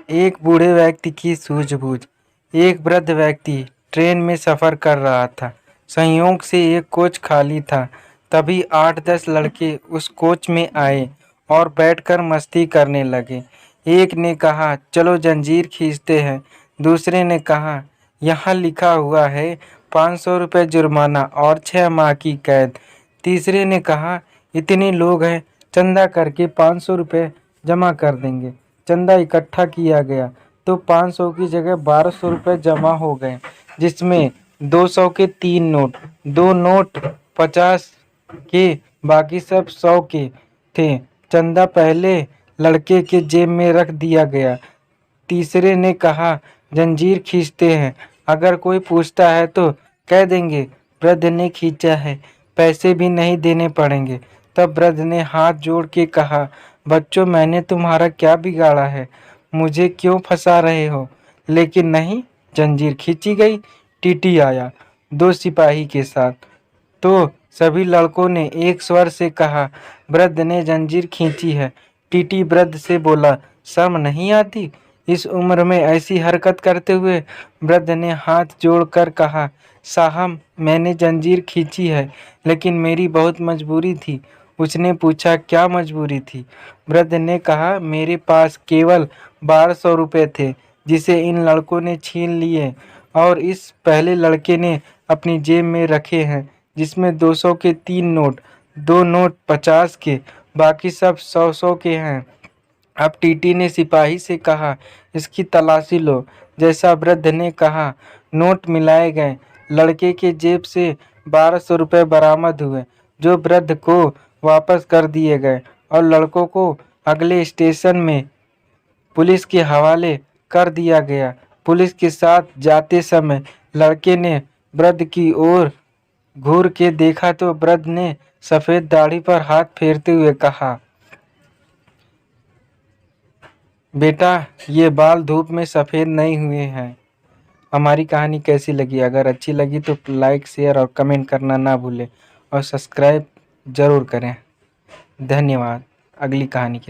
एक बूढ़े व्यक्ति की सूझबूझ। एक वृद्ध व्यक्ति ट्रेन में सफ़र कर रहा था। संयोग से एक कोच खाली था। तभी 8-10 लड़के उस कोच में आए और बैठकर मस्ती करने लगे। एक ने कहा, चलो जंजीर खींचते हैं। दूसरे ने कहा, यहाँ लिखा हुआ है 500 रुपये जुर्माना और 6 माह की कैद। तीसरे ने कहा, इतने लोग हैं, चंदा करके 500 रुपये जमा कर देंगे। चंदा इकट्ठा किया गया तो 500 की जगह 1200 रुपये जमा हो गए, जिसमें 200 के 3 नोट, 2 नोट 50 के, बाकी सब 100 के थे। चंदा पहले लड़के के जेब में रख दिया गया। तीसरे ने कहा, जंजीर खींचते हैं, अगर कोई पूछता है तो कह देंगे वृद्ध ने खींचा है, पैसे भी नहीं देने पड़ेंगे। तब वृद्ध ने हाथ जोड़ के कहा, बच्चों, मैंने तुम्हारा क्या बिगाड़ा है, मुझे क्यों फंसा रहे हो? लेकिन नहीं, जंजीर खींची गई। टीटी आया 2 सिपाही के साथ। तो सभी लड़कों ने एक स्वर से कहा, वृद्ध ने जंजीर खींची है। टीटी वृद्ध से बोला, शर्म नहीं आती इस उम्र में ऐसी हरकत करते हुए? वृद्ध ने हाथ जोड़कर कहा, साहब, मैंने जंजीर खींची है, लेकिन मेरी बहुत मजबूरी थी। उसने पूछा, क्या मजबूरी थी? वृद्ध ने कहा, मेरे पास केवल 1200 रुपये थे, जिसे इन लड़कों ने छीन लिए और इस पहले लड़के ने अपनी जेब में रखे हैं, जिसमें 200 के 3 नोट, 2 नोट 50 के, बाकी सब 100-100 के हैं। अब टीटी ने सिपाही से कहा, इसकी तलाशी लो। जैसा वृद्ध ने कहा, नोट मिलाए गए। लड़के के जेब से 1200 रुपये बरामद हुए, जो वृद्ध को वापस कर दिए गए और लड़कों को अगले स्टेशन में पुलिस के हवाले कर दिया गया। पुलिस के साथ जाते समय लड़के ने वृद्ध की ओर घूर के देखा तो वृद्ध ने सफ़ेद दाढ़ी पर हाथ फेरते हुए कहा, बेटा, ये बाल धूप में सफ़ेद नहीं हुए हैं। हमारी कहानी कैसी लगी? अगर अच्छी लगी तो लाइक, शेयर और कमेंट करना ना भूलें और सब्सक्राइब ज़रूर करें। धन्यवाद। अगली कहानी के लिए।